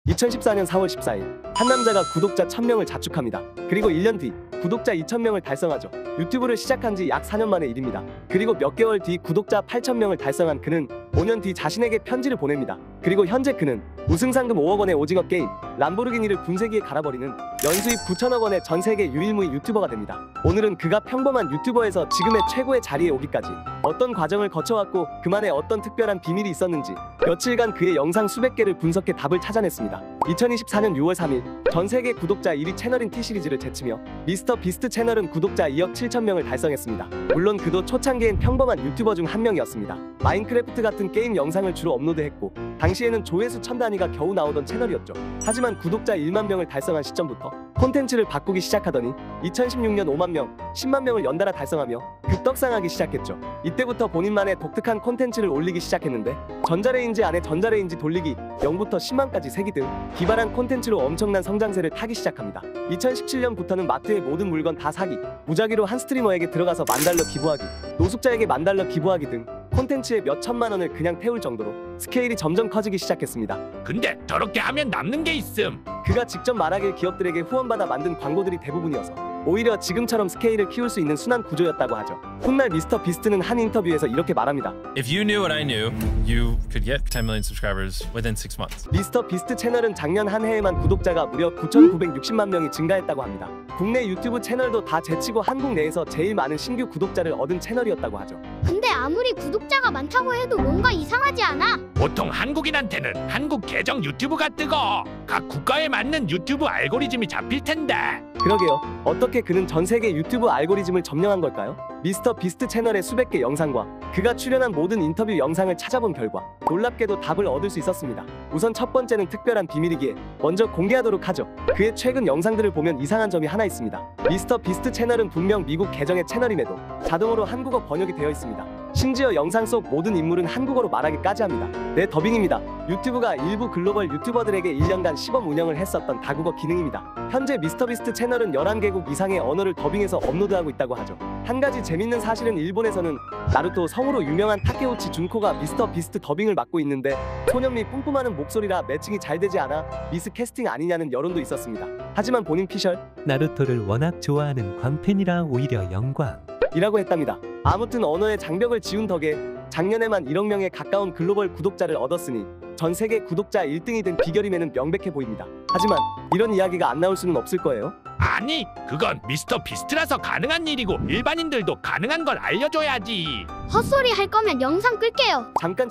2014년 4월 14일 한 남자가 구독자 1000명을 자축합니다. 그리고 1년 뒤 구독자 2000명을 달성하죠. 유튜브를 시작한 지 약 4년 만의 일입니다. 그리고 몇 개월 뒤 구독자 8000명을 달성한 그는 5년 뒤 자신에게 편지를 보냅니다. 그리고 현재 그는 우승 상금 5억 원의 오징어 게임 람보르기니를 분쇄기에 갈아버리는 연수입 9천억 원의 전 세계 유일무이 유튜버가 됩니다. 오늘은 그가 평범한 유튜버에서 지금의 최고의 자리에 오기까지 어떤 과정을 거쳐왔고 그만의 어떤 특별한 비밀이 있었는지 며칠간 그의 영상 수백 개를 분석해 답을 찾아냈습니다. 2024년 6월 3일 전 세계 구독자 1위 채널인 T시리즈를 제치며 미스터 비스트 채널은 구독자 2억 7천 명을 달성했습니다. 물론 그도 초창기엔 평범한 유튜버 중 한 명이었습니다. 마인크래프트 같은 게임 영상을 주로 업로드했고 당시에는 조회수 1000단위가 겨우 나오던 채널이었죠. 하지만 구독자 1만 명을 달성한 시점부터 콘텐츠를 바꾸기 시작하더니 2016년 5만 명, 10만 명을 연달아 달성하며 급떡상하기 시작했죠. 이때부터 본인만의 독특한 콘텐츠를 올리기 시작했는데 전자레인지 안에 전자레인지 돌리기, 0부터 10만까지 세기 등 기발한 콘텐츠로 엄청난 성장세를 타기 시작합니다. 2017년부터는 마트의 모든 물건 다 사기, 무작위로 한 스트리머에게 들어가서 $1000 기부하기, 노숙자에게 $1000 기부하기 등 콘텐츠에 몇 천만 원을 그냥 태울 정도로 스케일이 점점 커지기 시작했습니다. 근데 저렇게 하면 남는 게 있음. 그가 직접 말하길 기업들에게 후원받아 만든 광고들이 대부분이어서 오히려 지금처럼 스케일을 키울 수 있는 순환 구조였다고 하죠. 훗날 미스터 비스트는 한 인터뷰에서 이렇게 말합니다. If you knew what I knew, you could get 10 million subscribers within 6 months. 미스터 비스트 채널은 작년 한 해에만 구독자가 무려 9,960만 명이 증가했다고 합니다. 국내 유튜브 채널도 다 제치고 한국 내에서 제일 많은 신규 구독자를 얻은 채널이었다고 하죠. 근데 아무리 구독자가 많다고 해도 뭔가 이상하지 않아? 보통 한국인한테는 한국 계정 유튜브가 뜨거. 각 국가에 맞는 유튜브 알고리즘이 잡힐 텐데. 그러게요. 어떻게 그는 전 세계 유튜브 알고리즘을 점령한 걸까요? 미스터 비스트 채널의 수백 개 영상과 그가 출연한 모든 인터뷰 영상을 찾아본 결과 놀랍게도 답을 얻을 수 있었습니다. 우선 첫 번째는 특별한 비밀이기에 먼저 공개하도록 하죠. 그의 최근 영상들을 보면 이상한 점이 하나 있습니다. 미스터 비스트 채널은 분명 미국 계정의 채널임에도 자동으로 한국어 번역이 되어 있습니다. 심지어 영상 속 모든 인물은 한국어로 말하기까지 합니다. 네, 더빙입니다. 유튜브가 일부 글로벌 유튜버들에게 1년간 시범 운영을 했었던 다국어 기능입니다. 현재 미스터비스트 채널은 11개국 이상의 언어를 더빙해서 업로드하고 있다고 하죠. 한 가지 재밌는 사실은 일본에서는 나루토 성우로 유명한 타케우치 준코가 미스터비스트 더빙을 맡고 있는데 소년미 뿜뿜하는 목소리라 매칭이 잘 되지 않아 미스캐스팅 아니냐는 여론도 있었습니다. 하지만 본인 피셜 나루토를 워낙 좋아하는 광팬이라 오히려 영광 이라고 했답니다. 아무튼 언어의 장벽을 지운 덕에 작년에만 1억 명에 가까운 글로벌 구독자를 얻었으니 전 세계 구독자 1등이 된 비결임에는 명백해 보입니다. 하지만 이런 이야기가 안 나올 수는 없을 거예요. 아니, 그건 미스터 비스트라서 가능한 일이고 일반인들도 가능한 걸 알려줘야지. 헛소리 할 거면 영상 끌게요. 잠깐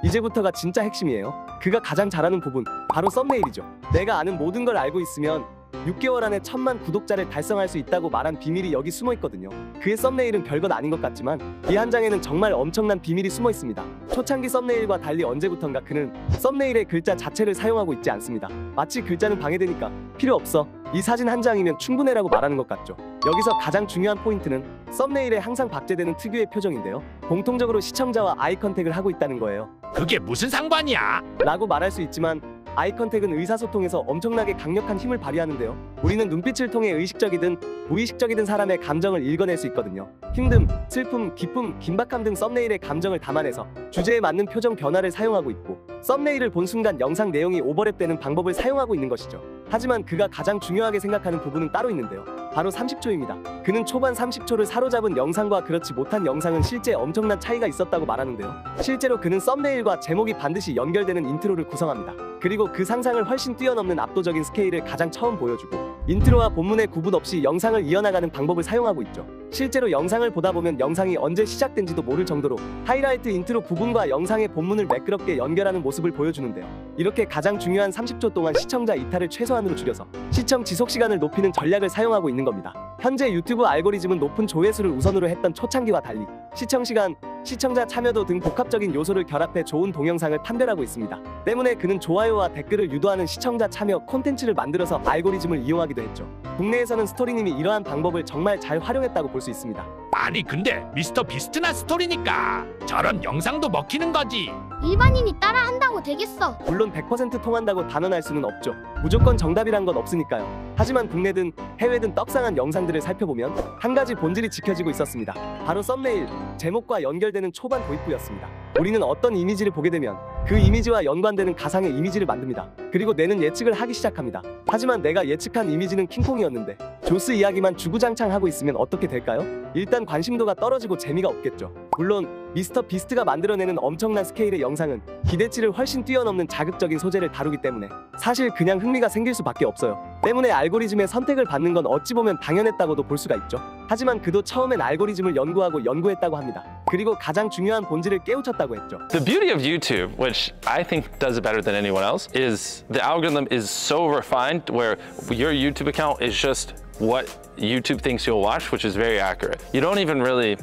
이제부터가 진짜 핵심이에요. 그가 가장 잘하는 부분 바로 썸네일이죠. 내가 아는 모든 걸 알고 있으면 6개월 안에 1000만 구독자를 달성할 수 있다고 말한 비밀이 여기 숨어 있거든요. 그의 썸네일은 별것 아닌 것 같지만 이 한 장에는 정말 엄청난 비밀이 숨어 있습니다. 초창기 썸네일과 달리 언제부턴가 그는 썸네일의 글자 자체를 사용하고 있지 않습니다. 마치 글자는 방해되니까 필요 없어, 이 사진 한 장이면 충분해라고 말하는 것 같죠. 여기서 가장 중요한 포인트는 썸네일에 항상 박제되는 특유의 표정인데요. 공통적으로 시청자와 아이 컨택을 하고 있다는 거예요. 그게 무슨 상관이야? 라고 말할 수 있지만 아이 컨택은 의사소통에서 엄청나게 강력한 힘을 발휘하는데요. 우리는 눈빛을 통해 의식적이든 무의식적이든 사람의 감정을 읽어낼 수 있거든요. 힘듦, 슬픔, 기쁨, 긴박함 등 썸네일의 감정을 담아내서 주제에 맞는 표정 변화를 사용하고 있고 썸네일을 본 순간 영상 내용이 오버랩되는 방법을 사용하고 있는 것이죠. 하지만 그가 가장 중요하게 생각하는 부분은 따로 있는데요. 바로 30초입니다. 그는 초반 30초를 사로잡은 영상과 그렇지 못한 영상은 실제 엄청난 차이가 있었다고 말하는데요. 실제로 그는 썸네일과 제목이 반드시 연결되는 인트로를 구성합니다. 그리고 그 상상을 훨씬 뛰어넘는 압도적인 스케일을 가장 처음 보여주고 인트로와 본문의 구분 없이 영상을 이어나가는 방법을 사용하고 있죠. 실제로 영상을 보다 보면 영상이 언제 시작된지도 모를 정도로 하이라이트 인트로 부분과 영상의 본문을 매끄럽게 연결하는 모습을 보여주는데요. 이렇게 가장 중요한 30초 동안 시청자 이탈을 최소한으로 줄여서 시청 지속 시간을 높이는 전략을 사용하고 있는 겁니다. 현재 유튜브 알고리즘은 높은 조회수를 우선으로 했던 초창기와 달리 시청 시간, 시청자 참여도 등 복합적인 요소를 결합해 좋은 동영상을 판별하고 있습니다. 때문에 그는 좋아요와 댓글을 유도하는 시청자 참여 콘텐츠를 만들어서 알고리즘을 이용하기도 했죠. 국내에서는 스토리님이 이러한 방법을 정말 잘 활용했다고 볼 수 있습니다. 아니, 근데 미스터 비스트나 스토리니까 저런 영상도 먹히는 거지. 일반인이 따라한다고 되겠어. 물론 100% 통한다고 단언할 수는 없죠. 무조건 정답이란 건 없으니까요. 하지만 국내든 해외든 떡상한 영상들을 살펴보면 한 가지 본질이 지켜지고 있었습니다. 바로 썸네일, 제목과 연결되는 초반 도입부였습니다. 우리는 어떤 이미지를 보게 되면 그 이미지와 연관되는 가상의 이미지를 만듭니다. 그리고 뇌는 예측을 하기 시작합니다. 하지만 내가 예측한 이미지는 킹콩이었는데 조스 이야기만 주구장창 하고 있으면 어떻게 될까요? 일단 관심도가 떨어지고 재미가 없겠죠. 물론 미스터 비스트가 만들어내는 엄청난 스케일의 영상은 기대치를 훨씬 뛰어넘는 자극적인 소재를 다루기 때문에 사실 그냥 흥미가 생길 수밖에 없어요. 때문에 알고리즘의 선택을 받는 건 어찌 보면 당연했다고도 볼 수가 있죠. 하지만 그도 처음엔 알고리즘을 연구했다고 합니다. 그리고 가장 중요한 본질을 깨우쳤다고 했죠. The beauty of YouTube, which I think does it better than anyone else, is the algorithm is so refined where your YouTube account is just what YouTube thinks you'll watch, which is very accurate. You don't even really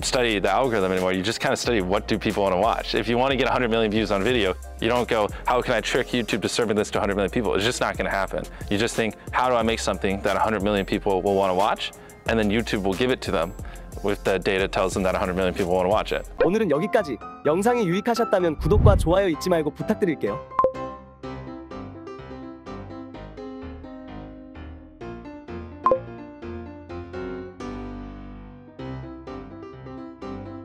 study the algorithm anymore. You just kind of study what do people want to watch. If you want to get 100 million views on video, you don't go, how can I trick YouTube to serving this to 100 million people? It's just not going to happen. You just think, how do I make something that 100 million people will want to watch? And then YouTube will give it to them with the data tells them that 100 million people want to watch it. 오늘은 여기까지. 영상이 유익하셨다면 구독과 좋아요 잊지 말고 부탁드릴게요.